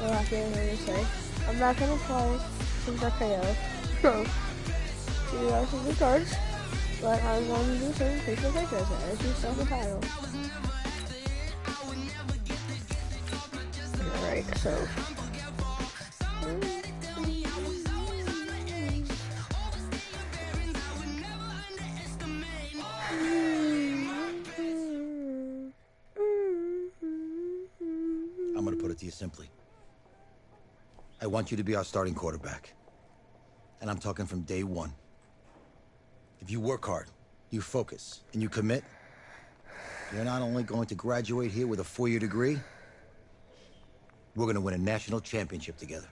Well, I can't hear you say. I'm not gonna play since I KO. So, you guys some good cards. But I'm going to do some face-to-face as you saw the title. Alright, so. I'm going to put it to you simply. I want you to be our starting quarterback. And I'm talking from day one. If you work hard, you focus, and you commit, you're not only going to graduate here with a 4-year degree, we're going to win a national championship together.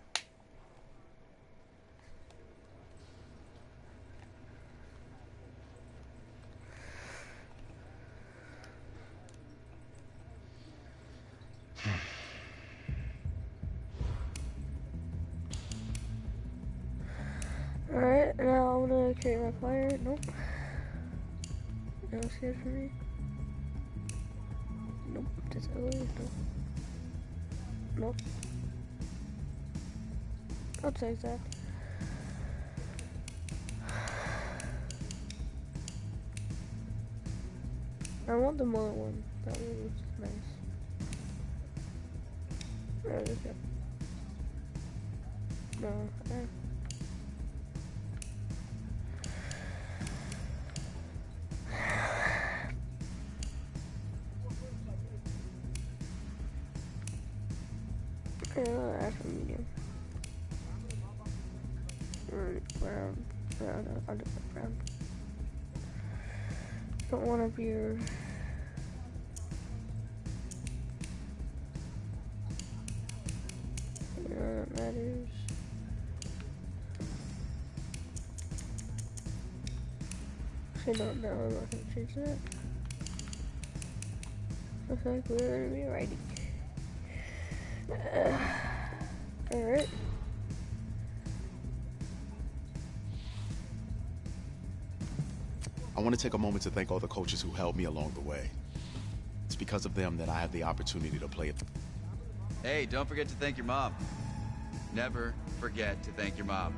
Alright, now I'm gonna create my player. Nope. No scared for me. Nope, that's ugly. Nope. Nope. I'll take that. I want the mullet one. That one looks nice. There we go. No, yeah, that's a medium. Brown. I'll do brown. Don't want to be your... that matters. Actually, no, I'm not gonna change that. Looks like we're gonna be righty. Alright. I want to take a moment to thank all the coaches who helped me along the way. It's because of them that I have the opportunity to play it. Hey, don't forget to thank your mom. Never forget to thank your mom.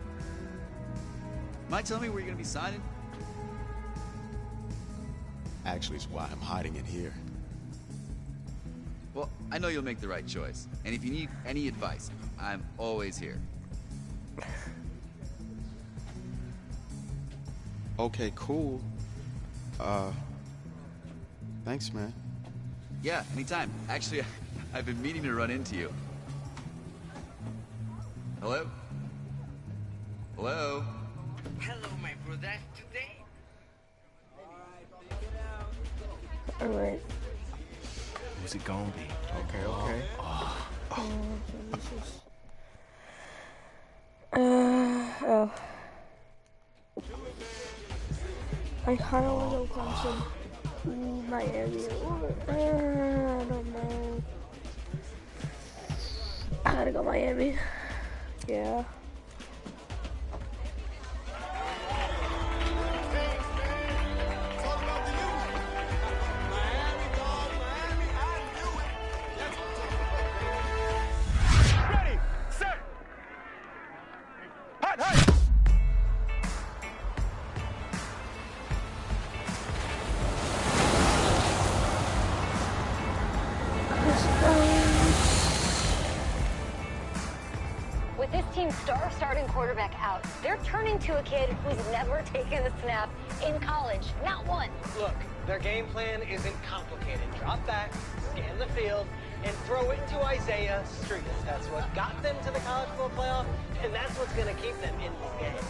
Mind telling me where you're gonna be signing? Actually, it's why I'm hiding in here. Well, I know you'll make the right choice. And if you need any advice, I'm always here. Okay, cool. Thanks, man. Yeah, anytime. Actually, I've been meaning to run into you. Hello? Hello? Hello, my brother. Today? Alright. Who's it gonna be? Okay, okay. Oh. I kind of want to go Clemson. Ooh, Miami. I don't know. I gotta go Miami. Yeah. Ready, set, hot, hot. With this team's star starting quarterback out, they're turning to a kid who's never taken a snap in college, not one. Look, their game plan isn't complicated. Drop back, scan the field, and throw it to Isaiah Street. That's what got them to the college football playoff, and that's what's going to keep them in this game.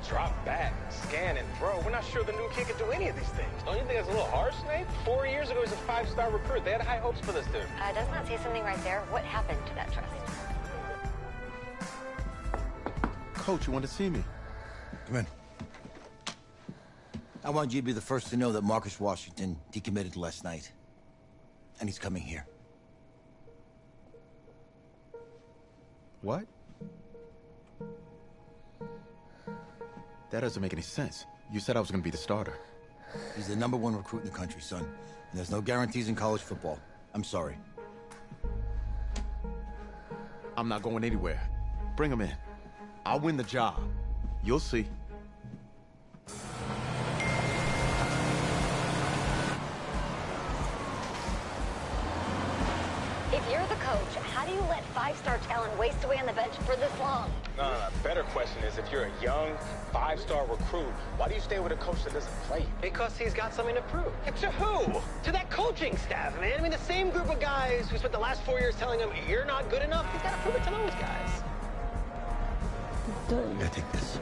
Drop back, scan, and throw. We're not sure the new kid can do any of these things. Don't you think that's a little harsh, Nate? 4 years ago, he was a 5-star recruit. They had high hopes for this dude. Doesn't that say something right there? What happened to that trust? Coach, you want to see me? Come in. I want you to be the first to know that Marcus Washington decommitted last night. And he's coming here. What? That doesn't make any sense. You said I was going to be the starter. He's the #1 recruit in the country, son. And there's no guarantees in college football. I'm sorry. I'm not going anywhere. Bring him in. I'll win the job. You'll see. If you're the coach, how do you let five-star talent waste away on the bench for this long? No. Better question is, if you're a young, five-star recruit, why do you stay with a coach that doesn't play? Because he's got something to prove. To who? To that coaching staff, man. I mean, the same group of guys who spent the last 4 years telling him, you're not good enough. He's got to prove it to those guys. I gotta take this.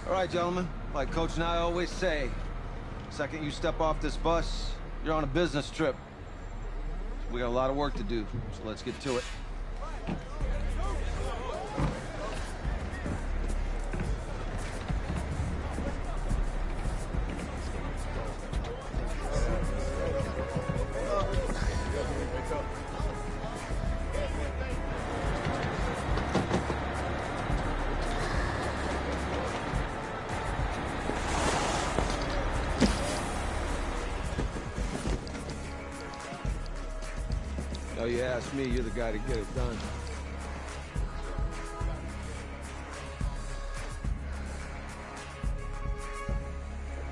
All right, gentlemen. Like Coach and I always say, second you step off this bus, you're on a business trip. We got a lot of work to do, so let's get to it. Oh, you ask me, you're the guy to get it done.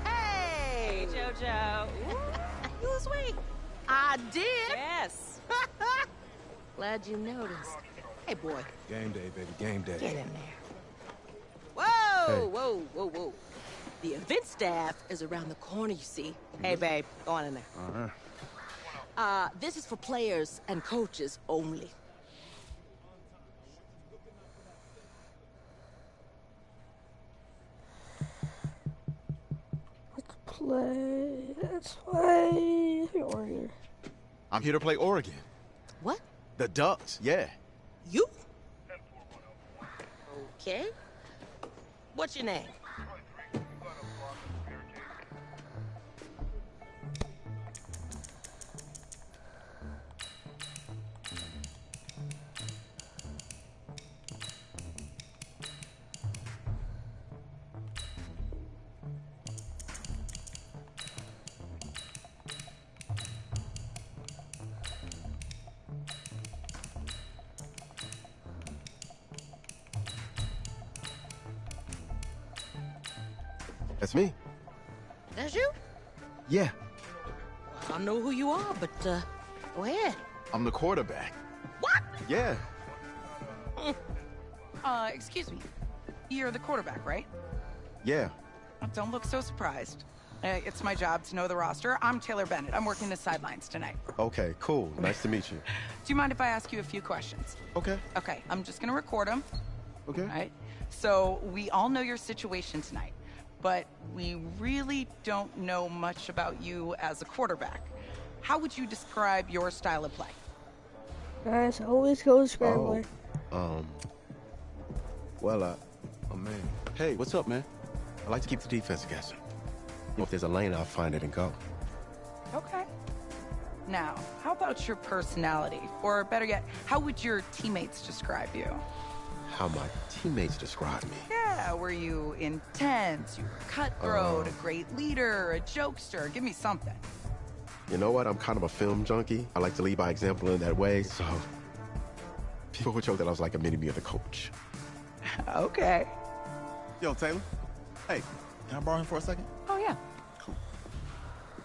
Hey, JoJo. You was wait. I did. Yes. Glad you noticed. Hey, boy. Game day, baby, game day. Get in there. Whoa, whoa. The event staff is around the corner, you see. Hey, babe, go on in there. Uh-huh. This is for players and coaches only. Let's play Oregon. I'm here to play Oregon. What? The Ducks, yeah. You? Okay. What's your name? That's me. That's you? Yeah, I don't know who you are, but, go ahead. I'm the quarterback. What? Yeah. Excuse me. You're the quarterback, right? Yeah. Don't look so surprised. It's my job to know the roster. I'm Taylor Bennett. I'm working the sidelines tonight. Okay, cool. Nice to meet you. Do you mind if I ask you a few questions? Okay. Okay, I'm just gonna record them. Okay. All right? So, we all know your situation tonight, but we really don't know much about you as a quarterback. How would you describe your style of play? Guys, always go scrambler. Oh man. Hey, what's up, man? I like to keep the defense guessing. If there's a lane, I'll find it and go. Okay. Now, how about your personality? Or better yet, how would your teammates describe you? How my teammates describe me. Yeah, were you intense, you were cutthroat, a great leader, a jokester? Give me something. You know what? I'm kind of a film junkie. I like to lead by example in that way, so people would joke that I was like a mini-me of the coach. Okay. Yo, Taylor. Hey, can I borrow him for a second? Oh, yeah. Cool.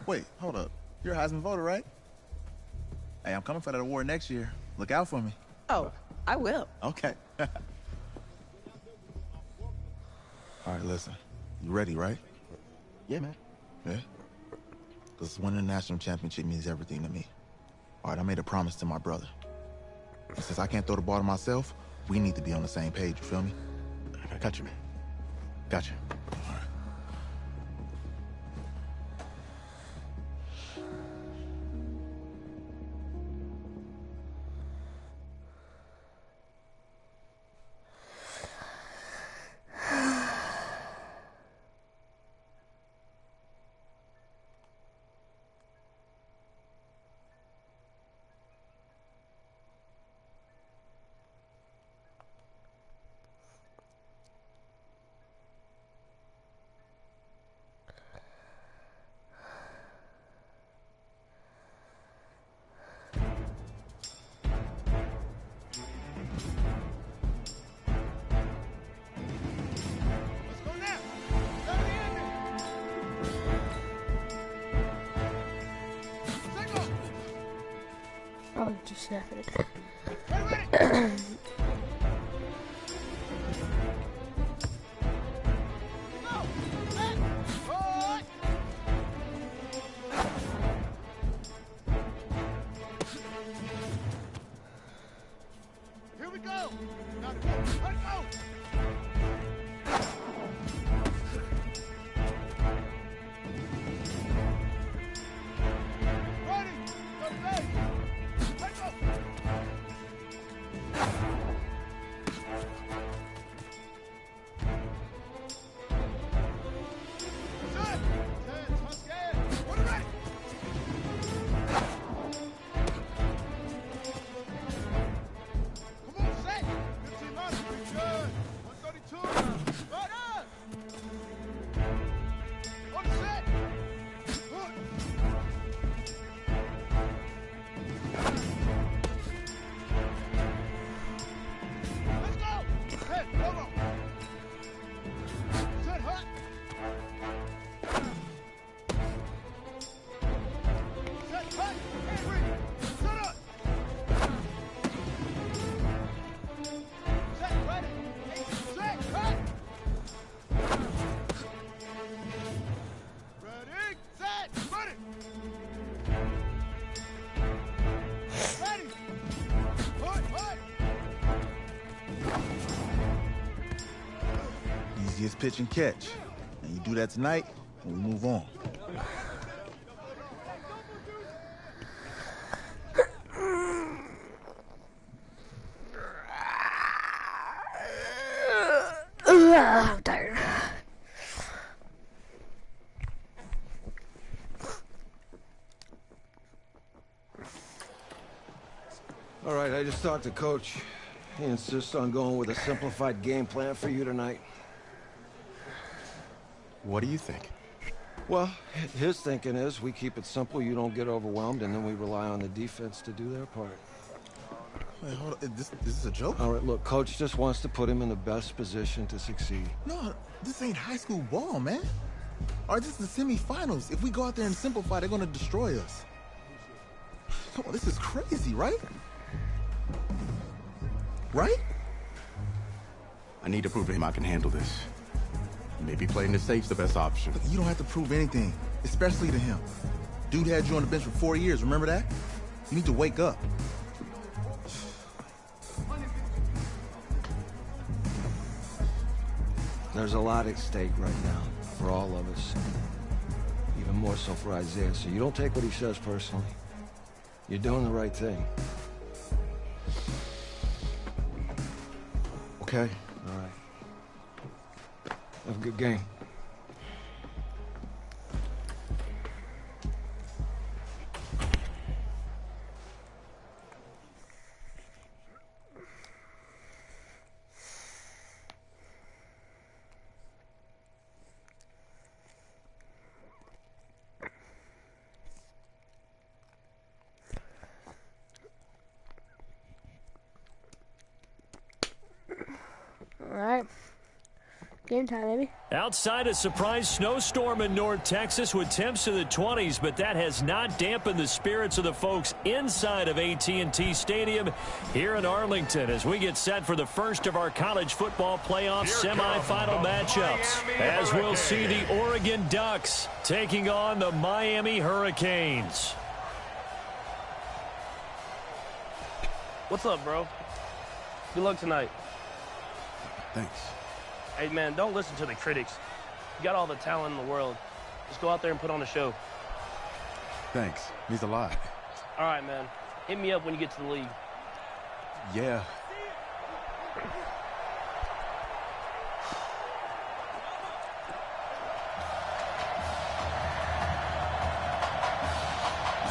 Wait, hold up. You're a Heisman voter, right? Hey, I'm coming for that award next year. Look out for me. Oh, I will. Okay. All right, listen. You ready, right? Yeah, man. Yeah? Because winning the national championship means everything to me. All right, I made a promise to my brother. Since I can't throw the ball to myself, we need to be on the same page, you feel me? I got you, man. Got you. All right. Oh, just snap it. Here we go! Got it. Let go! Ready! Go ready! Let go! Set! 10, I'm scared! What are ready? Come on, set! 15 miles, pretty good. 132. Right up! On set! Good. Let's go! Head, go! Set, hut! Set, hut! Henry! Set up! Set, ready! Set, hut! Ready, set, ready! Ready! Hut, hut! Easiest pitch and catch. And you do that tonight, and we move on. I'm tired. All right, I just talked to Coach. He insists on going with a simplified game plan for you tonight. What do you think? Well, his thinking is we keep it simple, you don't get overwhelmed, and then we rely on the defense to do their part. Wait, hold on. Is this a joke? All right, look, Coach just wants to put him in the best position to succeed. No, this ain't high school ball, man. All right, this is the semifinals. If we go out there and simplify, they're gonna destroy us. Come on, this is crazy, right? Right? I need to prove to him I can handle this. Maybe playing it safe's the best option. Look, you don't have to prove anything, especially to him. Dude had you on the bench for 4 years, remember that? You need to wake up. There's a lot at stake right now for all of us. Even more so for Isaiah, so you don't take what he says personally. You're doing the right thing. Okay. All right. Have a good game. Alright. Game time, baby. Outside, a surprise snowstorm in North Texas with temps in the 20s, but that has not dampened the spirits of the folks inside of AT&T Stadium here in Arlington as we get set for the first of our college football playoff semifinal matchups. As we'll see the Oregon Ducks taking on the Miami Hurricanes. What's up, bro? Good luck tonight. Thanks. Hey, man, don't listen to the critics. You got all the talent in the world. Just go out there and put on a show. Thanks. Means a lot. All right, man. Hit me up when you get to the league. Yeah.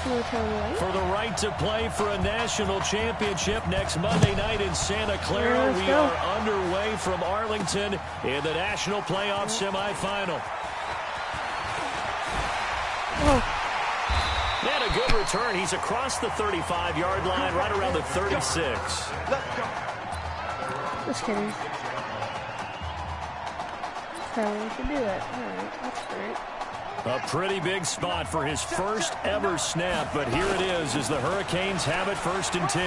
For the right to play for a national championship next Monday night in Santa Clara, we are underway from Arlington in the national playoff semifinal. And a good return. He's across the 35-yard line, right around the 36. Just kidding. Okay, we should do that. Alright, that's great. A pretty big spot for his first ever snap, but here it is as the Hurricanes have it 1st and 10.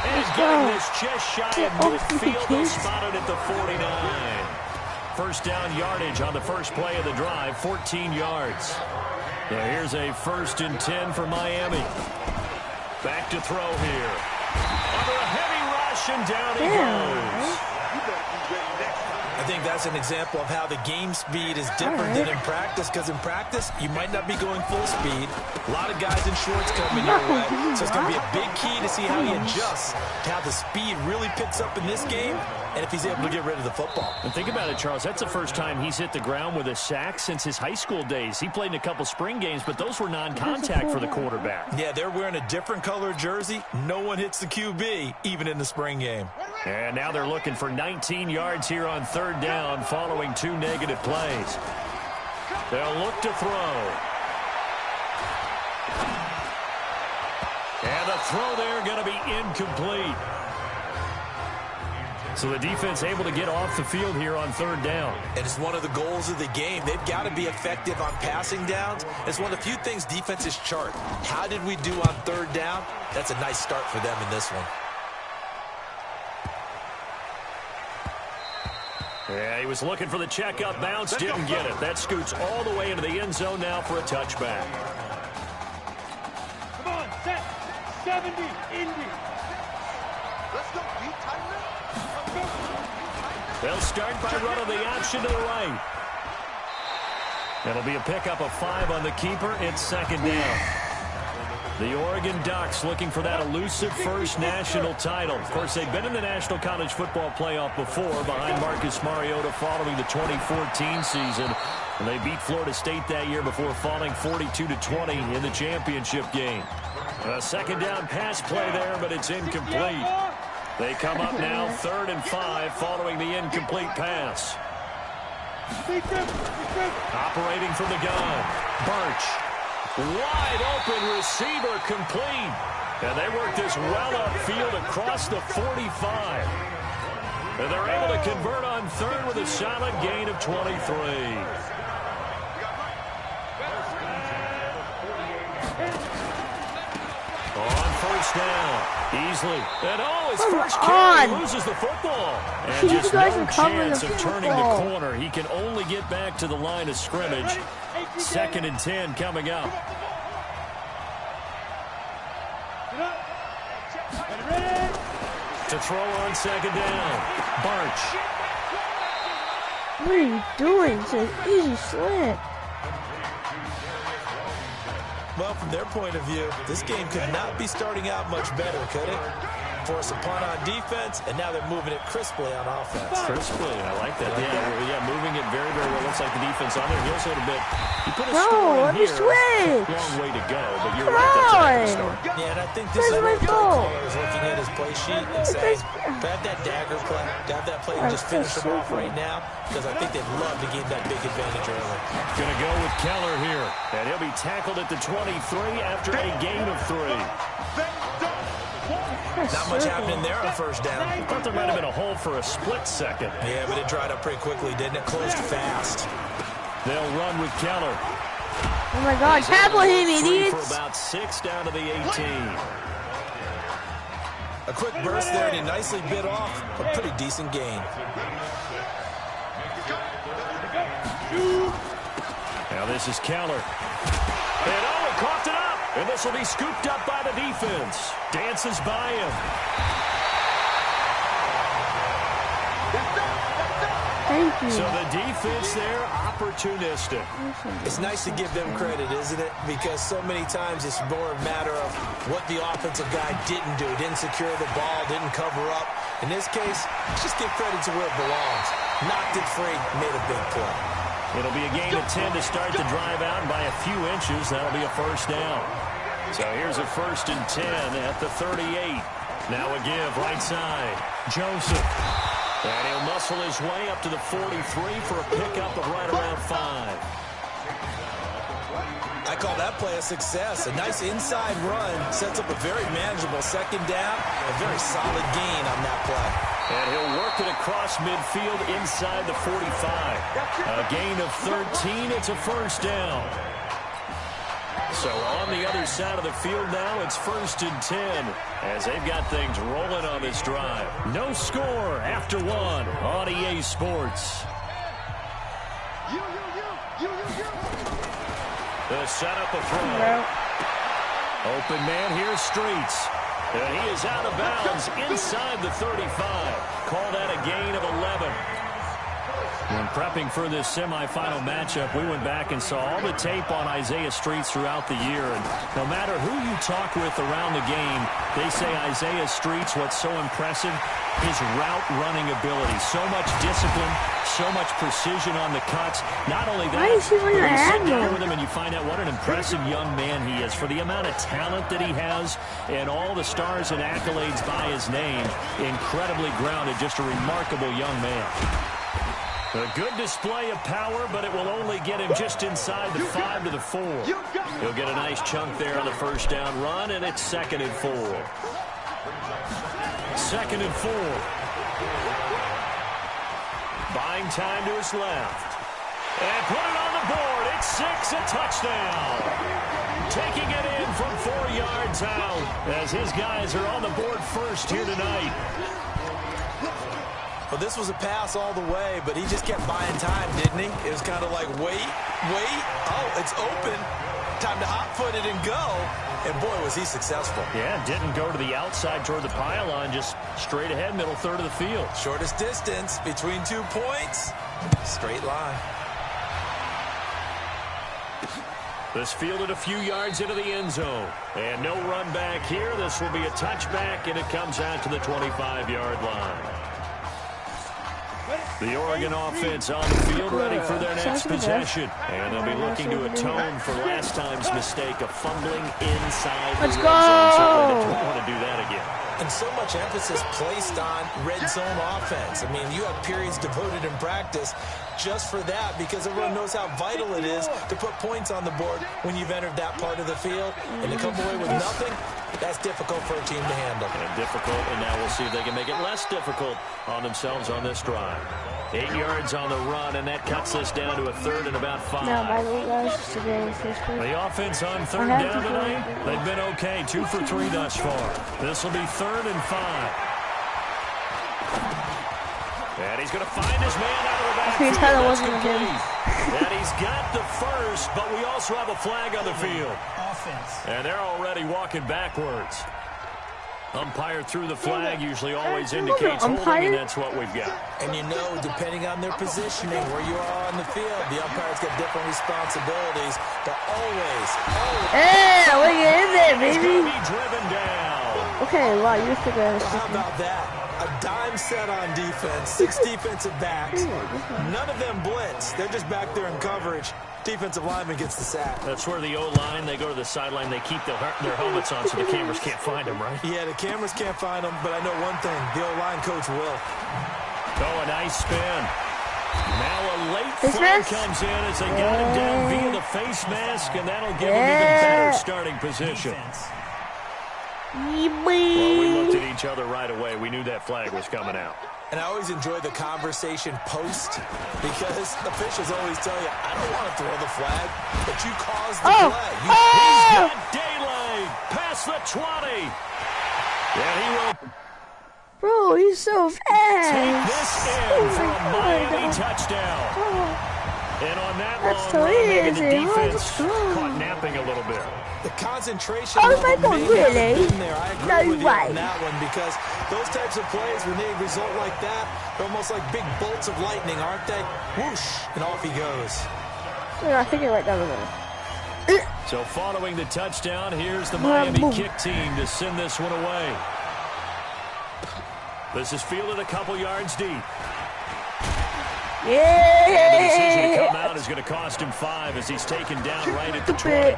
And getting this just shy of midfield, they spotted at the 49. First down yardage on the first play of the drive, 14 yards. So here's a 1st and 10 for Miami. Back to throw here. Under a heavy rush, and down he goes. I think that's an example of how the game speed is different than in practice, because in practice, you might not be going full speed. A lot of guys in shorts coming your way, so it's going to be a big key to see how he adjusts to how the speed really picks up in this game, and if he's able to get rid of the football. And think about it, Charles. That's the first time he's hit the ground with a sack since his high school days. He played in a couple spring games, but those were non-contact for the quarterback. Yeah, they're wearing a different color jersey. No one hits the QB, even in the spring game. And now they're looking for 19 yards here on 3rd down following 2 negative plays. They'll look to throw. And the throw there going to be incomplete. So the defense able to get off the field here on 3rd down. And it's one of the goals of the game. They've got to be effective on passing downs. It's one of the few things defenses chart. How did we do on 3rd down? That's a nice start for them in this one. Yeah, he was looking for the checkup bounce, didn't get it. That scoots all the way into the end zone now for a touchback. Come on, set. 70, Indy. Let's go. You tighten up. They'll start by running the option to the right. That'll be a pickup of 5 on the keeper. It's 2nd down. The Oregon Ducks looking for that elusive first national title. Of course, they've been in the National College Football Playoff before behind Marcus Mariota following the 2014 season. And they beat Florida State that year before falling 42-20 in the championship game. A 2nd down pass play there, but it's incomplete. They come up now 3rd and 5 following the incomplete pass. Operating from the gun. Birch. Wide open receiver complete. And they work this well upfield across the 45. And they're able to convert on 3rd with a solid gain of 23. On 1st down. Easily. And his first carry loses the football. And just no chance of turning the corner. He can only get back to the line of scrimmage. 2nd and 10 coming up. To throw on 2nd down. Birch. What are you doing? It's an easy slant. Well, from their point of view, this game could not be starting out much better, could it? Force a punt on defense, and now they're moving it crisply on offense. Crisply, I like that. Yeah, moving it very, very well. Looks like the defense on their heels a little bit. You put a score in here. Switch. Long way to go, but you're right. That's a good start. Yeah, and I think this is where the caller is looking at his play sheet and saying, grab that dagger play, grab that play and just finish them off right now, because I think they'd love to gain that big advantage early. Going to go with Keller here, and he'll be tackled at the 23 after a gain of 3. Not much happening there on 1st down. I thought there might have been a hole for a split second. Yeah, but it dried up pretty quickly, didn't it? Closed fast. They'll run with Keller. Oh my God, tackle him, idiots. For about 6 down to the 18. A quick burst there, and he nicely bit off a pretty decent gain. Now this is Keller. And coughed it up. And this will be scooped up by the defense. Dances by him. Thank you. So the defense there, opportunistic. It's nice to give them credit, isn't it? Because so many times it's more a matter of what the offensive guy didn't do. Didn't secure the ball, didn't cover up. In this case, just give credit to where it belongs. Knocked it free, made a big play. It'll be a gain of 10 to start the drive out, and by a few inches, that'll be a 1st down. So here's a 1st and 10 at the 38. Now a give right side. Joseph. And he'll muscle his way up to the 43 for a pickup of right around 5. I call that play a success. A nice inside run sets up a very manageable 2nd down. A very solid gain on that play. And he'll work it across midfield inside the 45. A gain of 13. It's a first down. So on the other side of the field now, it's 1st and 10 as they've got things rolling on this drive. No score after 1 on EA Sports. The setup of throw. Open man here, Streets. And he is out of bounds inside the 35. Call that a gain of 11. When prepping for this semifinal matchup, we went back and saw all the tape on Isaiah Streets throughout the year. And no matter who you talk with around the game, they say Isaiah Streets, what's so impressive, his route running ability. So much discipline, so much precision on the cuts. Not only that, you sit down with him and you find out what an impressive young man he is. For the amount of talent that he has and all the stars and accolades by his name, incredibly grounded, just a remarkable young man. A good display of power, but it will only get him just inside the 5 to the 4. He'll get a nice chunk there on the first down run, and it's 2nd and 4. 2nd and 4. Buying time to his left. And put it on the board. It's 6, a touchdown. Taking it in from 4 yards out as his guys are on the board first here tonight. Well, this was a pass all the way, but he just kept buying time, didn't he? It was kind of like, wait. Oh, it's open. Time to hot-foot it and go. And, boy, was he successful. Yeah, didn't go to the outside toward the pylon, just straight ahead, middle third of the field. Shortest distance between 2 points. Straight line. This fielded a few yards into the end zone. And no run back here. This will be a touchback, and it comes out to the 25-yard line. The Oregon offense on the field, ready for their next possession. And they'll be looking to atone for last time's mistake of fumbling inside the red zone. Certainly they don't want to do that again. And so much emphasis placed on red zone offense. I mean, you have periods devoted in practice just for that because everyone knows how vital it is to put points on the board when you've entered that part of the field. And to come away with nothing, that's difficult for a team to handle. And difficult, and now we'll see if they can make it less difficult on themselves on this drive. 8 yards on the run, and that cuts us down to a 3rd and about 5. Now, by the way, guys, today the offense on 3rd down tonight, they've been okay. 2 for 3 thus far. This will be 3rd and 5. And he's going to find his man out of the backfield. That's complete. And he's got the first, but we also have a flag on the field. And they're already walking backwards. Umpire threw the flag, usually always indicates holding, and that's what we've got. And you know, depending on their positioning, where you are on the field, the umpire's got different responsibilities, but always. Hey, look in there, baby. Be driven down. Okay, wow, you're figuring out. How about that? A dime set on defense, 6 defensive backs. None of them blitz. They're just back there in coverage. Defensive lineman gets the sack. That's where the O-line, they go to the sideline, they keep their helmets on so the cameras can't find them, right? Yeah, the cameras can't find them, but I know one thing, the O-line coach will. Oh, a nice spin. Now a late flag comes in as they got him down via the face mask, and that'll give him even better starting position. Well, we looked at each other right away. We knew that flag was coming out. And I always enjoy the conversation post because officials always tell you, I don't want to throw the flag, but you caused the play. He's got daylight past the 20. And he will. Bro, he's so fast. Take this in for a Miami touchdown. And on that long run, maybe the defense caught napping a little bit. The concentration level may not have been there. I agree with you on that one because those types of plays, when they result like that, they're almost like big bolts of lightning, aren't they? Whoosh, and off he goes. Yeah, I think you're right down the middle. So following the touchdown, here's the Miami kick team to send this one away. This is fielded a couple yards deep. Yeah! And the decision to come out is going to cost him 5 as he's taken down right at the 20.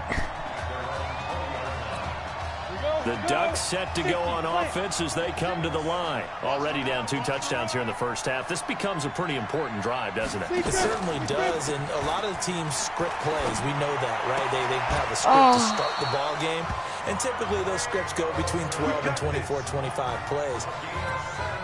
The Ducks set to go on offense as they come to the line. Already down 2 touchdowns here in the first half. This becomes a pretty important drive, doesn't it? It certainly does, and a lot of the teams script plays. We know that, right? They have a script to start the ball game, and typically those scripts go between 12 and 24, 25 plays.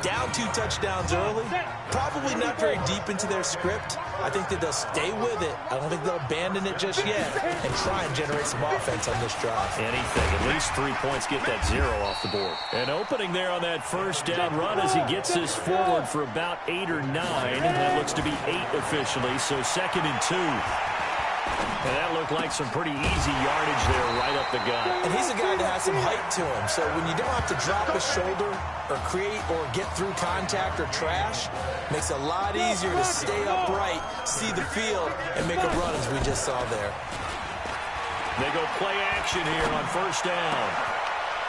Down 2 touchdowns early, probably not very deep into their script. I think that they'll stay with it. I don't think they'll abandon it just yet and try and generate some offense on this drive. Anything, at least 3 points, get that 0 off the board. An opening there on that first down run as he gets this forward for about 8 or 9. That looks to be 8 officially, so 2nd and 2. And that looked like some pretty easy yardage there right up the gut. And he's a guy that has some height to him, so when you don't have to drop his shoulder or create or get through contact or trash, makes it a lot easier to stay upright, see the field, and make a run as we just saw there. They go play action here on first down.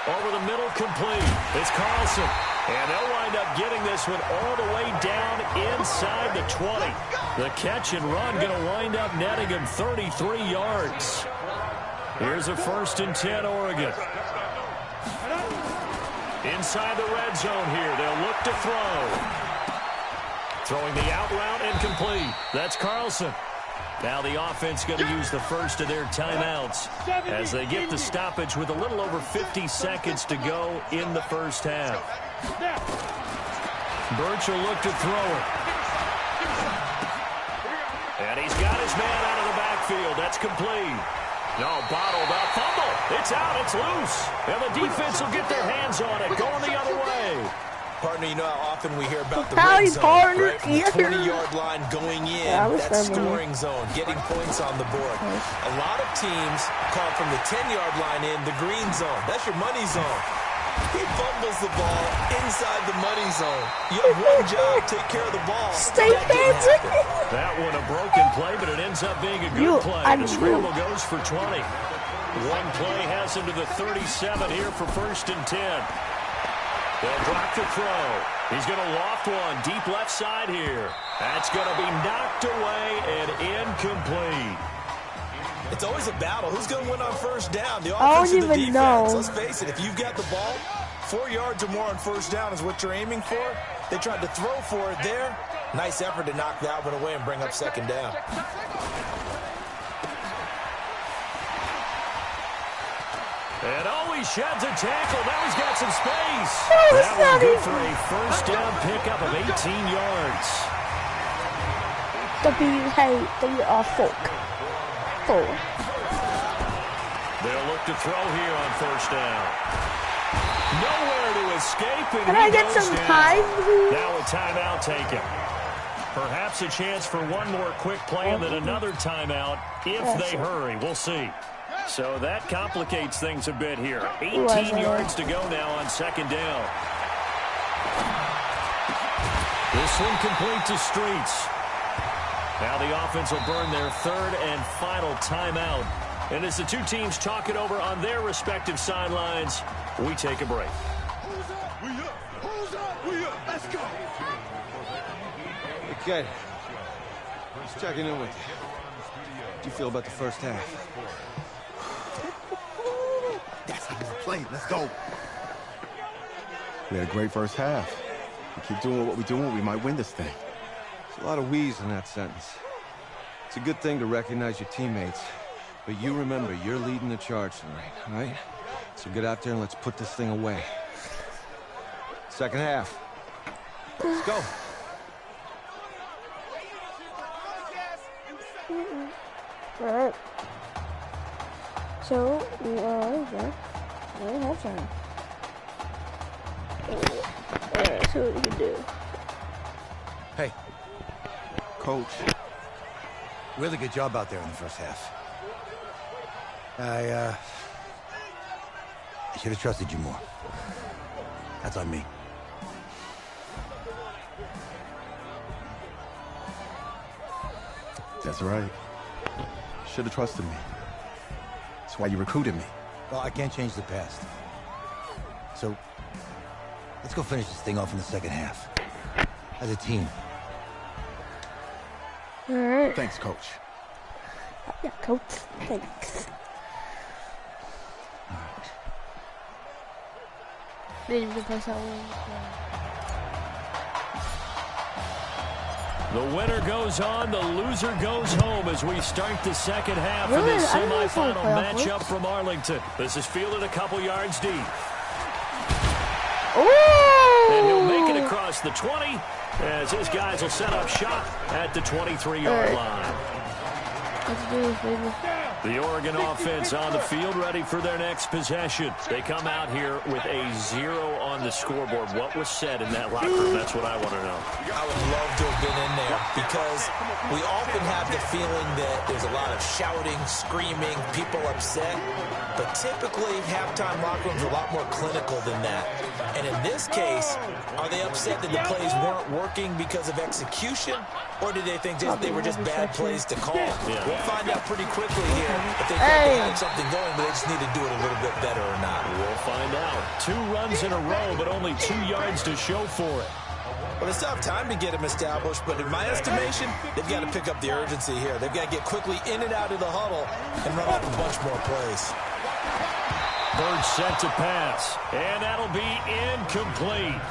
Over the middle, complete. It's Carlson. And they'll wind up getting this one all the way down inside the 20. The catch and run going to wind up netting him 33 yards. Here's a 1st and 10, Oregon. Inside the red zone here. They'll look to throw. Throwing the out route and complete. That's Carlson. Now the offense going to use the first of their timeouts as they get the stoppage with a little over 50 seconds to go in the first half. Birch will look to throw it. And he's got his man out of the backfield. That's complete. No, bottled up. Fumble. It's out. It's loose. And the defense will get their hands on it. Going the other way. Partner, you know how often we hear about the red zone, right? From the 20-yard line going in, that scoring zone, getting points on the board. A lot of teams call from the 10-yard line in the green zone. That's your money zone. He fumbles the ball inside the money zone. You have one job, take care of the ball. Stay fancy. That one a broken play, but it ends up being a good play. The scramble goes for 20. One play has him to the 37 here for 1st and 10. They'll drop the throw. He's going to loft one deep left side here. That's going to be knocked away and incomplete. It's always a battle. Who's going to win on first down? The offense or the defense? Know. Let's face it, if you've got the ball, 4 yards or more on first down is what you're aiming for. They tried to throw for it there. Nice effort to knock that one away and bring up 2nd down. And he sheds a tackle. Now he's got some space. That was good for a first down pickup of 18 yards. They'll look to throw here on first down. Nowhere to escape. And can I get some time? Now a timeout taken. Perhaps a chance for one more quick play and then another timeout if they hurry. We'll see. So that complicates things a bit here. 18 yards to go now on 2nd down. This one complete to Streets. Now the offense will burn their 3rd and final timeout. And as the two teams talk it over on their respective sidelines, we take a break. Who's up? We up. Who's up? We up. Let's go. Okay. Just checking in with you. How do you feel about the first half? That's how we're playing. Let's go. We had a great first half. We keep doing what we're doing, we might win this thing. There's a lot of wheeze in that sentence. It's a good thing to recognize your teammates. But you remember, you're leading the charge tonight, all right? So get out there and let's put this thing away. Second half. Let's go. All right. So we are back. We're halftime. Alright, see what we can do. Hey. Coach. Really good job out there in the first half. I should have trusted you more. That's on me. That's right. Should have trusted me. That's why you recruited me. Well, I can't change the past. So, let's go finish this thing off in the second half. As a team. All right. Thanks, Coach. Yeah, Coach. Thanks. Maybe we can pass that one. The winner goes on, the loser goes home as we start the second half of Really? this I didn't know semifinal this was a playoff matchup works. from Arlington. This is fielded a couple yards deep. Ooh! And he'll make it across the 20 as his guys will set up shop at the 23-yard line. Let's do this, baby. The Oregon offense on the field, ready for their next possession. They come out here with a 0 on the scoreboard. What was said in that locker room? That's what I want to know. I would love to have been in there because we often have the feeling that there's a lot of shouting, screaming, people upset. But typically, halftime locker rooms are a lot more clinical than that. And in this case, are they upset that the plays weren't working because of execution? Or did they think they were just bad plays to call? Yeah. We'll find out pretty quickly here if they thought they had something going, but they just need to do it a little bit better or not. We'll find out. 2 runs in a row, but only 2 yards to show for it. Well, they still have time to get him established, but in my estimation, they've got to pick up the urgency here. They've got to get quickly in and out of the huddle and run off a bunch more plays. Bird set to pass, and that'll be incomplete.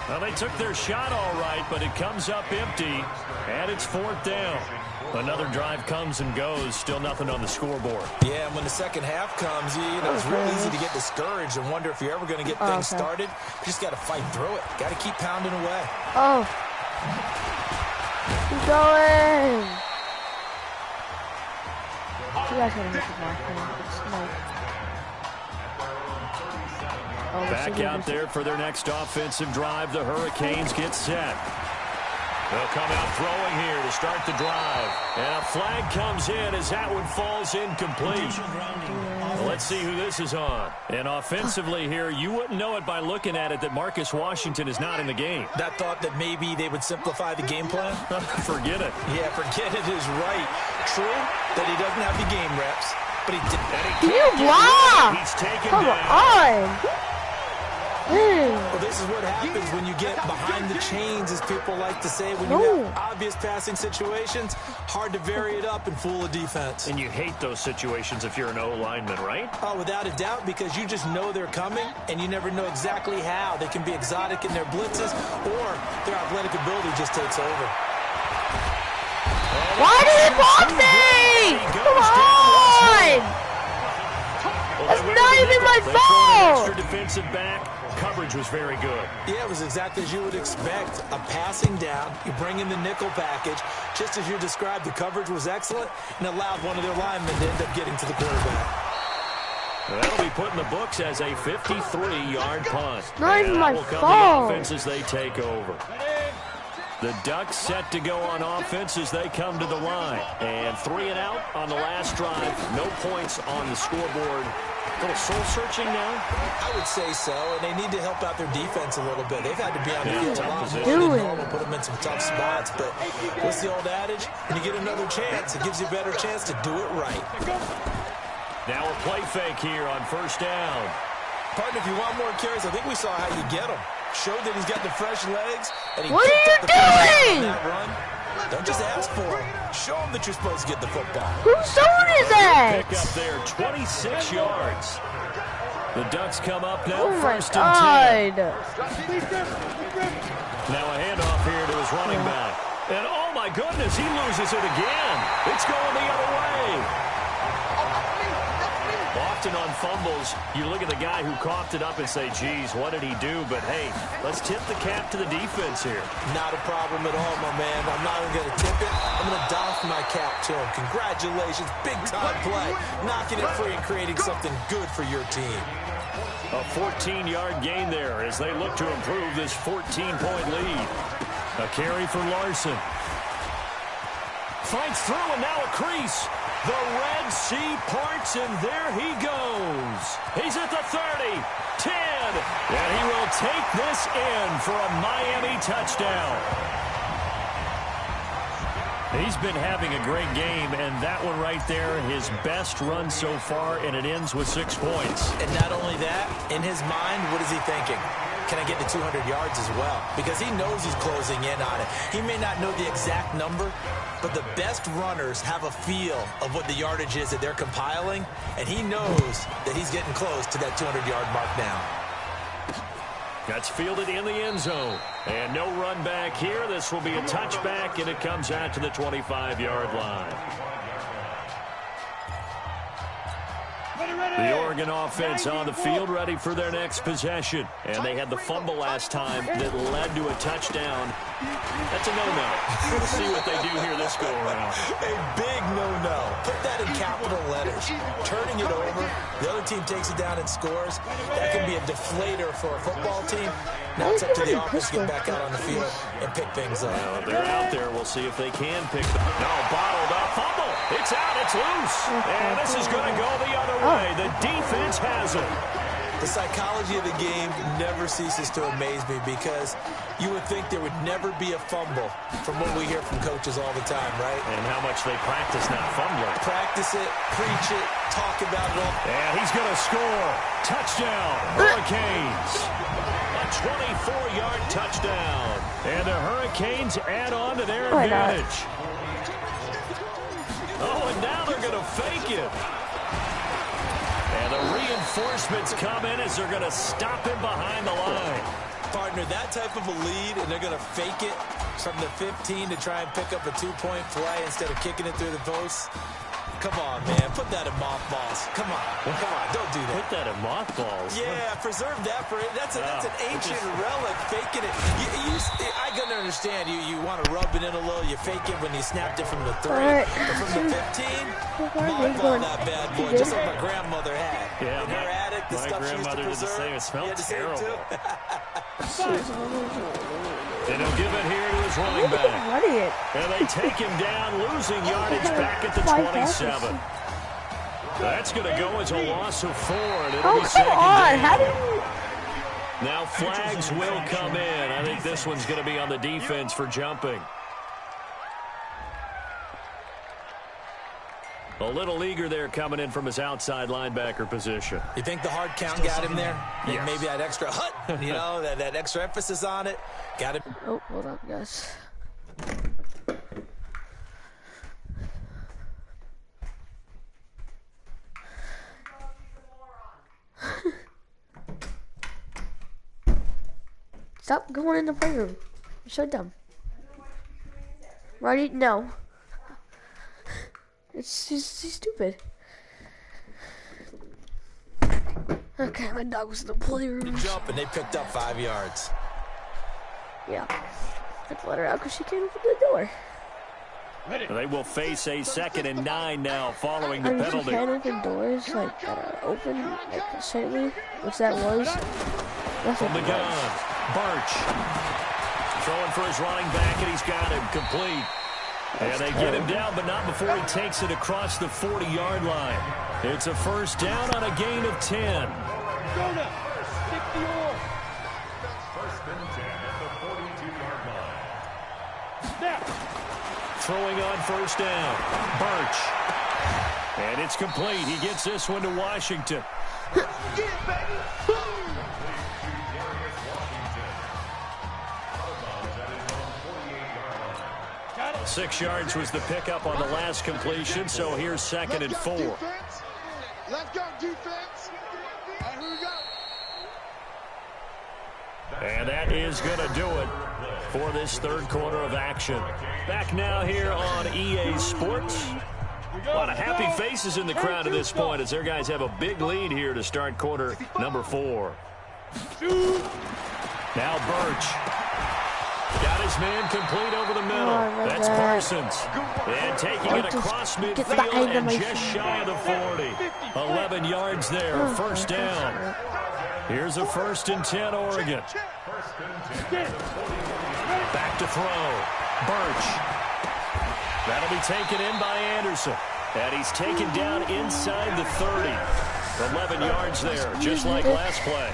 Well, they took their shot all right, but it comes up empty, and it's 4th down. Another drive comes and goes, still nothing on the scoreboard. Yeah, and when the second half comes, you know, it's real easy to get discouraged and wonder if you're ever going to get things started. You just got to fight through it. Got to keep pounding away. Oh. Keep going. You guys gotta hit the block, man. Back out there for their next offensive drive. The Hurricanes get set. They'll come out throwing here to start the drive. And a flag comes in as that one falls incomplete. Well, let's see who this is on. And offensively here, you wouldn't know it by looking at it that Marcus Washington is not in the game. That thought that maybe they would simplify the game plan? Forget it. Yeah, forget it is right. True that he doesn't have the game reps, but he did. You block! He's taken Come on! Well, this is what happens when you get behind the chains, as people like to say. When you have obvious passing situations, hard to vary it up and fool a defense. And you hate those situations if you're an O-lineman, right? Oh, without a doubt, because you just know they're coming, and you never know exactly how. They can be exotic in their blitzes, or their athletic ability just takes over. Why did he block me? Come on! That's not even my fault! Extra defensive back. Coverage was very good. Yeah, it was exactly as you would expect. A passing down, you bring in the nickel package. Just as you described, the coverage was excellent and allowed one of their linemen to end up getting to the quarterback. That'll be put in the books as a 53-yard punt. Not even my fault. fault. The offense as they take over. The Ducks set to go on offense as they come to the line. And 3 and out on the last drive. No points on the scoreboard. A little soul-searching now? I would say so, and they need to help out their defense a little bit. They've had to be on the field a lot more than normal, put them in some tough spots. But what's the old adage? When you get another chance, it gives you a better chance to do it right. Now a play fake here on 1st down. Partner, if you want more carries, I think we saw how you get them. Showed that he's got the fresh legs. And he what are you doing? That run. Don't just ask for him. Show him that you're supposed to get the football. Whose zone is that? Pick up there, 26 yards. The Ducks come up now, oh 1st and 10. Now a handoff here to his running back. And oh my goodness, he loses it again. It's going the other way. Often on fumbles, you look at the guy who coughed it up and say, geez, what did he do? But hey, let's tip the cap to the defense here. Not a problem at all, my man. I'm not even going to tip it. I'm going to doff my cap to him. Congratulations, big-time play. Knocking it free and creating something good for your team. A 14-yard gain there as they look to improve this 14-point lead. A carry for Larson. Fights through and now a crease. The Red Sea parts, and there he goes. He's at the 30, 10, and he will take this in for a Miami touchdown. He's been having a great game, and that one right there, his best run so far, and it ends with 6 points. And not only that, in his mind, what is he thinking? Can I get to 200 yards as well? Because he knows he's closing in on it. He may not know the exact number, but the best runners have a feel of what the yardage is that they're compiling, and he knows that he's getting close to that 200-yard mark now. That's fielded in the end zone. And no run back here. This will be a touchback, and it comes out to the 25-yard line. The Oregon offense on the field, ready for their next possession. And they had the fumble last time that led to a touchdown. That's a no-no. We'll see what they do here this go-around. A big no-no. Put that in capital letters. Turning it over, the other team takes it down and scores. That can be a deflator for a football team. Now it's up to the offense to get back out on the field and pick things up. Well, if they're out there, we'll see if they can pick them. No, bottled up. Fumble. It's out. It's loose. And this is going to go the other way. The defense has it. The psychology of the game never ceases to amaze me because you would think there would never be a fumble from what we hear from coaches all the time, right? And how much they practice not fumbling. Practice it, preach it, talk about it all. And he's going to score. Touchdown, Hurricanes. A 24-yard touchdown. And the Hurricanes add on to their advantage. Oh, and now they're going to fake it. And the reinforcements come in as they're going to stop him behind the line. Partner, that type of a lead, and they're going to fake it from the 15 to try and pick up a 2-point play instead of kicking it through the post. Come on, man. Put that in mothballs. Come on. Come on. Don't do that. Put that in mothballs? Yeah, preserve that for it. That's an ancient relic. Faking it. I can understand. You want to rub it in a little. You fake it when you snapped it from the 3. But from the 15, mothball that bad boy. Just like my grandmother had. Yeah, in her attic, the stuff she used to preserve. Did the same. It smelled terrible. And he'll give it here to his running back. And they take him down, losing yardage back at the 27. That's going to go as a loss of 4. And it'll be second down. Now flags will come in. I think this one's going to be on the defense for jumping. A little eager there coming in from his outside linebacker position. You think the hard count got him there? Yes. Maybe that extra that extra emphasis on it. Got it. Oh, hold on, guys. Stop going in the playroom. You're so dumb. Why do you no? He's stupid. Okay, my dog was in the playroom. Jump and they picked up 5 yards. Yeah. Let's let her out because she can't open the door. They will face a 2nd and 9 now following the penalty. You can't open doors like that are open like straightly, which that was. That's from the gun, Birch throwing for his running back, and he's got him complete. And they get him down, but not before he takes it across the 40-yard line. It's a first down on a gain of 10. Jonah, stick the oar. First and 10 at the 42-yard line. Snap. Throwing on first down, Birch. And it's complete. He gets this one to Washington. Get it, baby. 6 yards was the pickup on the last completion, so here's 2nd and 4. Let's go, defense. All right, here we go. And that is going to do it for this third quarter of action. Back now here on EA Sports. A lot of happy faces in the crowd at this point as their guys have a big lead here to start quarter number 4. Now Birch. Got his man complete over the middle. That's Parsons. And taking it across midfield and just shy of the 40. 11 yards there. First down. Here's a 1st and 10 Oregon. Back to throw. Birch. That'll be taken in by Anderson. And he's taken down inside the 30. 11 yards there, just like last play.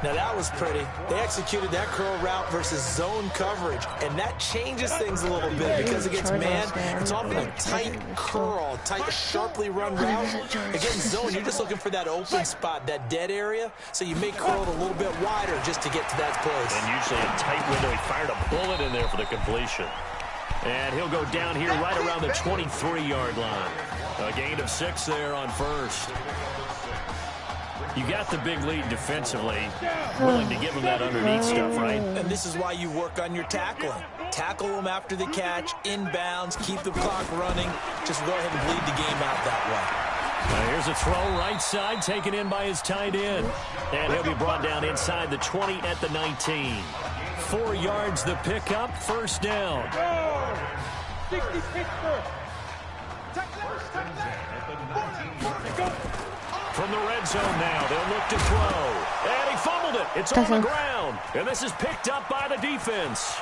Now that was pretty. They executed that curl route versus zone coverage, and that changes things a little bit because against man, it's often a tight curl, tight, sharply run route. Against zone, you're just looking for that open spot, that dead area, so you may curl it a little bit wider just to get to that place. And usually a tight window. He fired a bullet in there for the completion. And he'll go down here right around the 23-yard line. A gain of 6 there on first. You got the big lead defensively, willing to give them that underneath stuff, right? And this is why you work on your tackling. Tackle them after the catch, inbounds, keep the clock running. Just go ahead and bleed the game out that way. Now here's a throw right side, taken in by his tight end. And he'll be brought down inside the 20 at the 19. 4 yards the pickup, first down. 60 Pittsburgh. From the red zone now, they'll look to throw. And he fumbled it. It's on the ground. And this is picked up by the defense.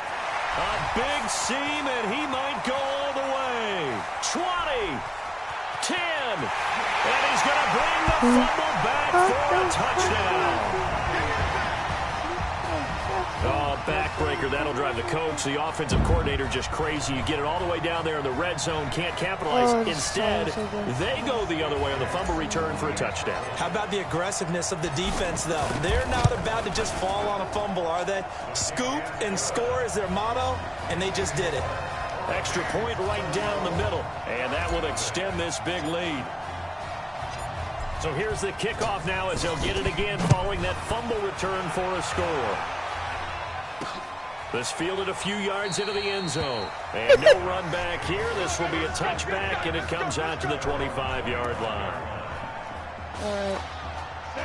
A big seam, and he might go all the way. 20, 10, and he's going to bring the fumble back for a touchdown. Oh, backbreaker. That'll drive the coach, the offensive coordinator, just crazy. You get it all the way down there in the red zone, can't capitalize. Instead, they go the other way on the fumble return for a touchdown. How about the aggressiveness of the defense, though? They're not about to just fall on a fumble, are they? Scoop and score is their motto, and they just did it. Extra point right down the middle, and that will extend this big lead. So here's the kickoff now as they'll get it again following that fumble return for a score. This fielded a few yards into the end zone. And no run back here. This will be a touchback, and it comes out to the 25-yard line.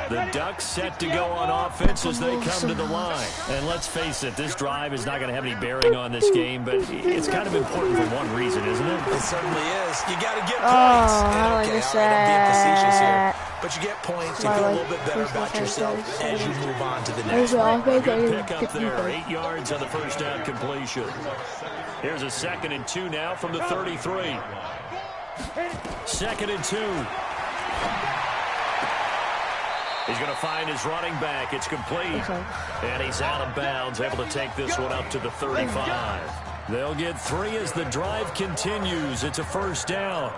The Ducks set to go on offense as they come to the line. And let's face it, this drive is not going to have any bearing on this game, but it's kind of important for one reason, isn't it? It certainly is. You got to get points. And okay, all right, I'm being facetious here. But you get points, you feel a little bit better about yourself as you move on to the next one. Good pick up there, 8 yards on the first down completion. Here's a 2nd and 2 now from the 33. 2nd and 2. He's going to find his running back. It's complete. And he's out of bounds, able to take this one up to the 35. They'll get 3 as the drive continues. It's a first down.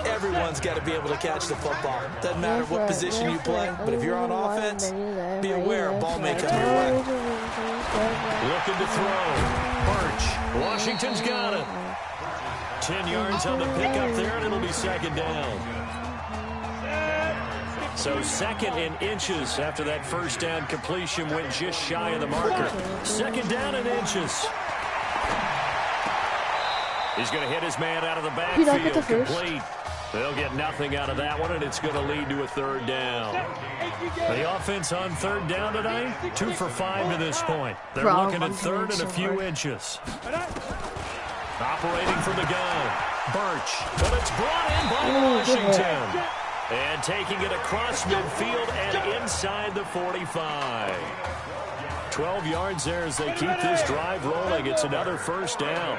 Everyone's got to be able to catch the football. Doesn't matter what position you play, but if you're on offense, be aware a ball may come your way. Looking to throw. Birch. Washington's got it. 10 yards on the pickup there, and it'll be 2nd down. So 2nd and inches after that first down completion went just shy of the marker. 2nd down and inches. He's going to hit his man out of the backfield. Complete. They'll get nothing out of that one, and it's going to lead to a 3rd down. The offense on 3rd down tonight, 2 for 5 to this point. They're looking at 3rd and a few inches. Operating from the gun. Birch. But it's brought in by Washington. And taking it across midfield and inside the 45. 12 yards there as they keep this drive rolling. It's another first down.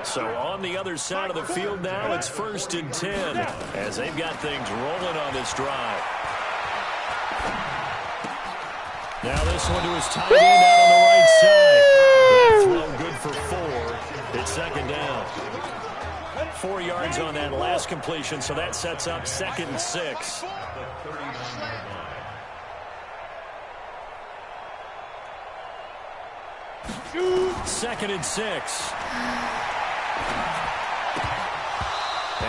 So on the other side of the field now, it's 1st and 10 as they've got things rolling on this drive. Now this one to his tight end out on the right side. That throw good for 4. It's 2nd down. 4 yards on that last completion, so that sets up 2nd and 6. Second and 6.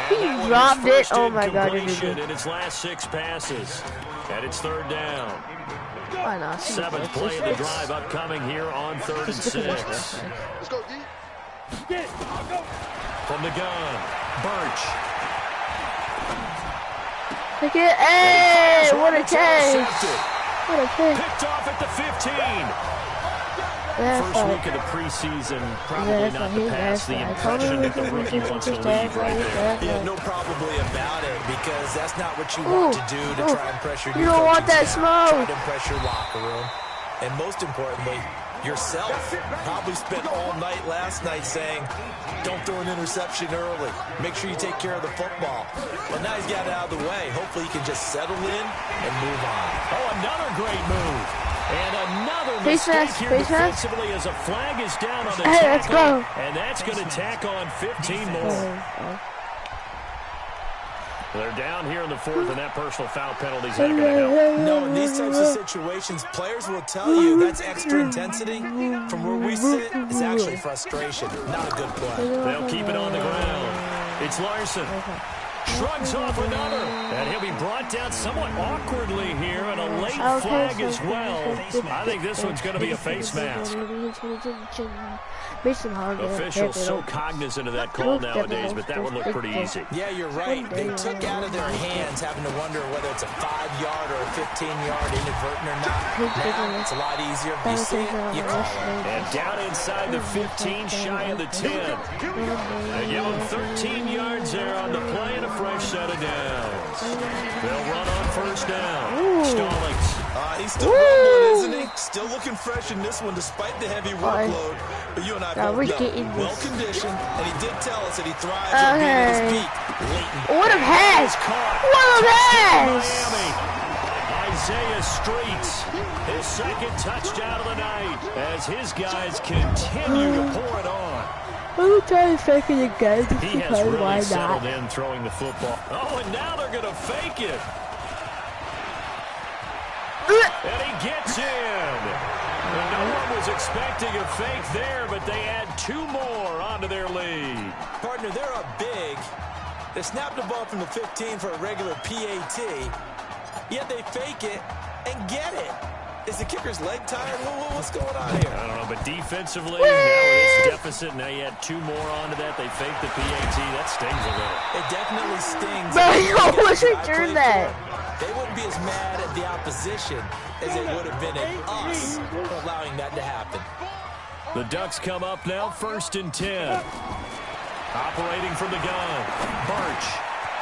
He dropped it. Oh my God! In its last 6 passes, and it's 3rd down. Why not? 7th play of the drive upcoming here on 3rd and 6. Let's go, D. From the gun, Birch. Look at, hey, what a catch! What a pick! Picked off at the 15. First week of the preseason, probably not to pass the impression that the rookie wants to leave right there. Yeah, no probably about it, because that's not what you want to do to try and pressure your You don't want that smoke. Try to impress your locker room. And most importantly, yourself. Probably spent all night last night saying, don't throw an interception early. Make sure you take care of the football. But now he's got it out of the way. Hopefully he can just settle in and move on. Oh, another great move. And another mistake here defensively as a flag is down on the tackle. Let's go. And that's going to tack on 15 more. They're down here in the 4th, and that personal foul penalty is not going to help. No, in these types of situations, players will tell you that's extra intensity. From where we sit, it's actually frustration. Not a good play. They'll keep it on the ground. It's Larson. Shrugs off another. And he'll be brought down somewhat awkwardly here, and a late flag as well. I think this one's going to be a face mask. Officials so cognizant of that call nowadays, but that would look pretty easy. Yeah, you're right. They took out of their hands having to wonder whether it's a 5-yard or a 15-yard inadvertent or not. Now it's a lot easier. You see it, you call it. And down inside the 15, shy of the 10. They give them 13 yards there on the play and a fresh set of downs. They'll run on first down. Stallings. He's still rumbling, isn't he? Still looking fresh in this one despite the heavy workload. But you and I both know, well-conditioned, and he did tell us that he thrives on being at his peak. What a pass! What a pass! Isaiah Streets, his second touchdown of the night, as his guys continue to pour it on. Let me try to fake it again. He has really settled in throwing the football. Oh, and now they're going to fake it. And he gets in. And no one was expecting a fake there, but they add 2 more onto their lead. Partner, they're up big. They snapped the ball from the 15 for a regular PAT, yet they fake it and get it. Is the kicker's leg tired? What's going on here? I don't know, but defensively, now with this deficit, now you add 2 more onto that. They fake the PAT. That stings a little. It definitely stings. Bro, you almost returned that. They wouldn't be as mad at the opposition as they would have been at us for allowing that to happen. The Ducks come up now, 1st and 10. Operating from the gun. Birch.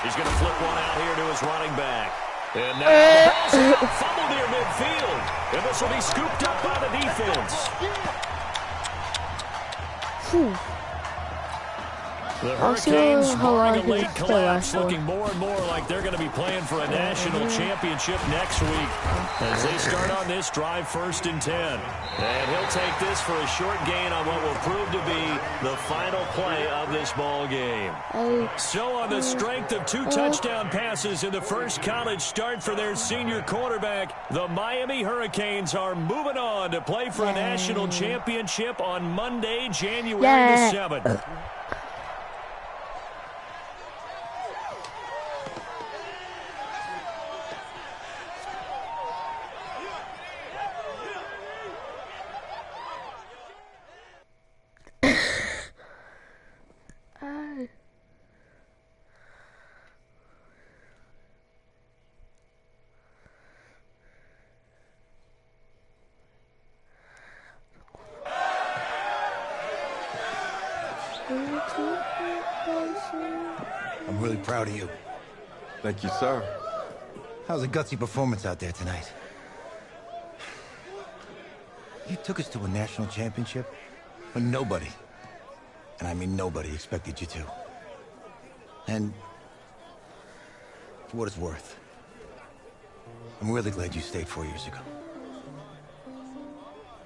He's going to flip one out here to his running back. And now the ball's out, fumble near midfield. And this will be scooped up by the defense. The Hurricanes roaring a late collapse, looking more and more like they're going to be playing for a national championship next week as they start on this drive 1st and 10. And he'll take this for a short gain on what will prove to be the final play of this ball game. So on the strength of 2 touchdown passes in the first college start for their senior quarterback, the Miami Hurricanes are moving on to play for a national championship on Monday, January the 7th. I'm really proud of you. Thank you, sir. How's a gutsy performance out there tonight? You took us to a national championship when nobody, and I mean nobody, expected you to. And for what it's worth, I'm really glad you stayed 4 years ago.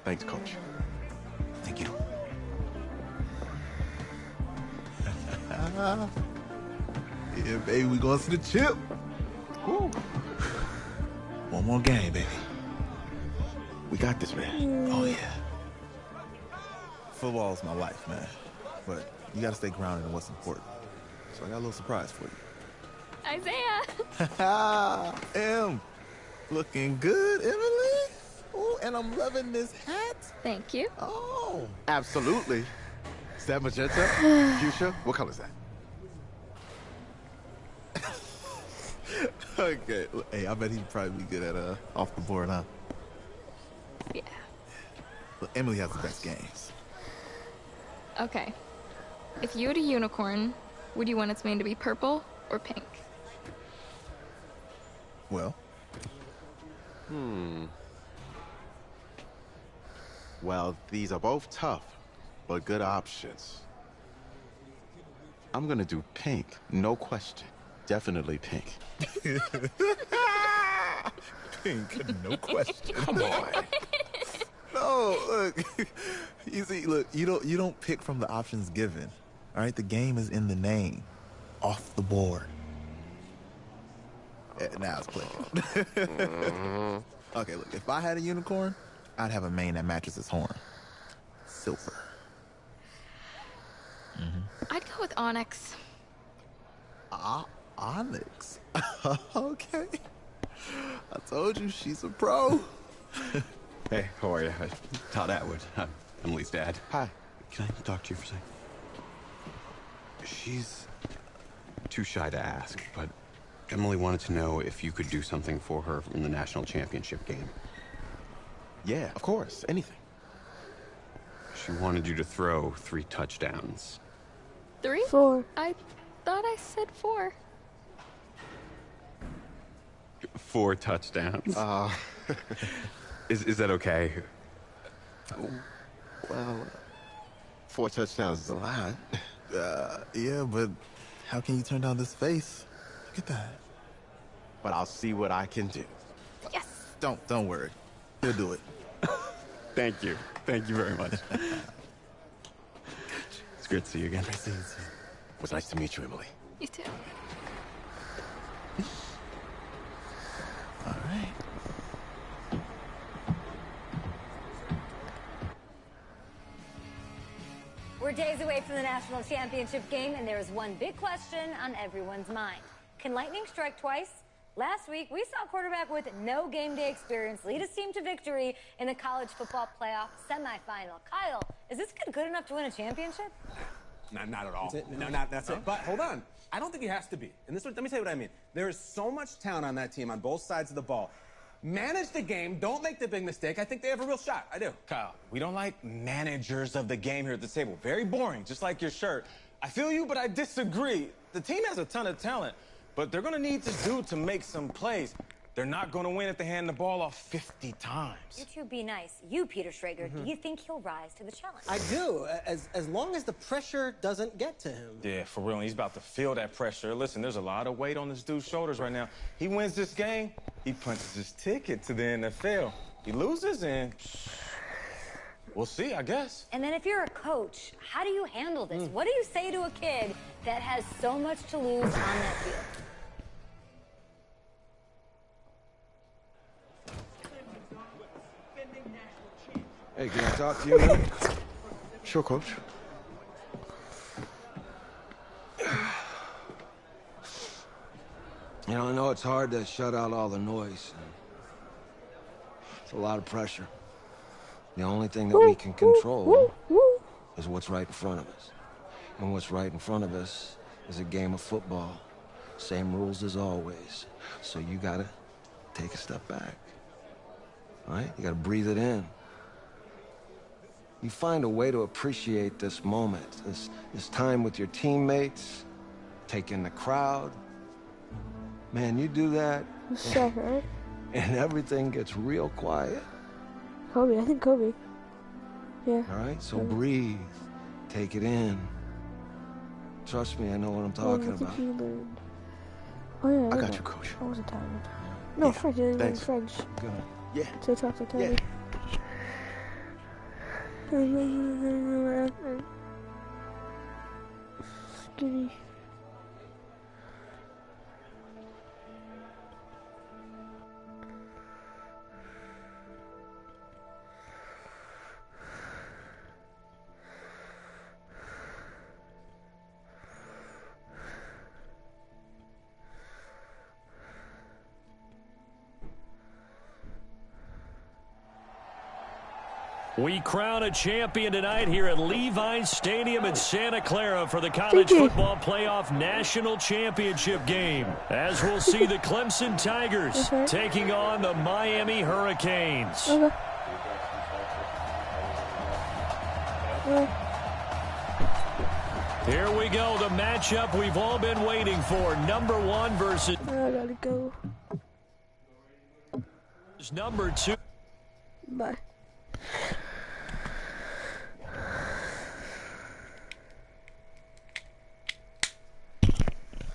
Thanks, Coach. Thank you. Yeah, baby, we going to the chip. Woo. One more game, baby. We got this, man. Oh, yeah. Football is my life, man. But you got to stay grounded in what's important. So I got a little surprise for you. Isaiah! Em, looking good, Emily. Oh, and I'm loving this hat. Thank you. Oh, absolutely. Is that magenta? Fuchsia? What color is that? Okay. Hey, I bet he'd probably be good at off the board, huh? Yeah. But Emily has the best games. Okay. If you had a unicorn, would you want its mane to be purple or pink? Well. Well, these are both tough, but good options. I'm gonna do pink, no question. Definitely pink. Pink, no question. Come on. No, look. You see, look, you don't pick from the options given. All right, the game is in the name. Off the board. Now it's clicking. Okay, look, if I had a unicorn, I'd have a mane that matches its horn. Silver. I'd go with onyx. Onyx. Okay. I told you she's a pro. Hey, how are you? Todd Atwood. I'm Emily's dad. Hi. Can I talk to you for a second? She's too shy to ask, but Emily wanted to know if you could do something for her in the national championship game. Yeah, of course. Anything. She wanted you to throw 3 touchdowns. 3? 4. I thought I said 4. 4 touchdowns. Is that okay? Well, 4 touchdowns is a lot. Yeah, but how can you turn down this face? Look at that. But I'll see what I can do. Yes. Don't worry. He'll do it. Thank you. Thank you very much. It's great to see you again. Nice to meet you. It was nice to meet you, Emily. You too. All right. We're days away from the national championship game, and there is one big question on everyone's mind. Can lightning strike twice? Last week, we saw a quarterback with no game day experience lead his team to victory in the college football playoff semifinal. Kyle, is this kid good enough to win a championship? Not at all. That's it. But hold on. I don't think he has to be. And let me tell you what I mean. There is so much talent on that team on both sides of the ball. Manage the game. Don't make the big mistake. I think they have a real shot. I do. Kyle, we don't like managers of the game here at the table. Very boring, just like your shirt. I feel you, but I disagree. The team has a ton of talent, but they're going to need this dude to make some plays. They're not going to win if they hand the ball off 50 times. You two be nice. You, Peter Schrager, do you think he'll rise to the challenge? I do, as long as the pressure doesn't get to him. Yeah, for real. He's about to feel that pressure. Listen, there's a lot of weight on this dude's shoulders right now. He wins this game, he punches his ticket to the NFL. He loses, and we'll see, I guess. And then if you're a coach, how do you handle this? What do you say to a kid that has so much to lose on that field? Hey, can I talk to you a minute? Sure, Coach. You know, I know it's hard to shut out all the noise. It's a lot of pressure. The only thing that we can control is what's right in front of us. And what's right in front of us is a game of football. Same rules as always. So you gotta take a step back. All right? You gotta breathe it in. You find a way to appreciate this moment, this time with your teammates, take in the crowd. Man, you do that, Right? and everything gets real quiet. Kobe, I think Kobe. Yeah. All right, so breathe, take it in. Trust me, I know what I'm talking I think about. he learned. Oh yeah. I got you, Coach. I was Italian. No, French. He learned French. Good. Yeah. So talk to Italian. Yeah. Skinny. We crown a champion tonight here at Levi's Stadium in Santa Clara for the College Football Playoff National Championship game. As we'll see the Clemson Tigers taking on the Miami Hurricanes. Here we go, the matchup we've all been waiting for. Number 1 versus... I gotta go. Number 2. Bye.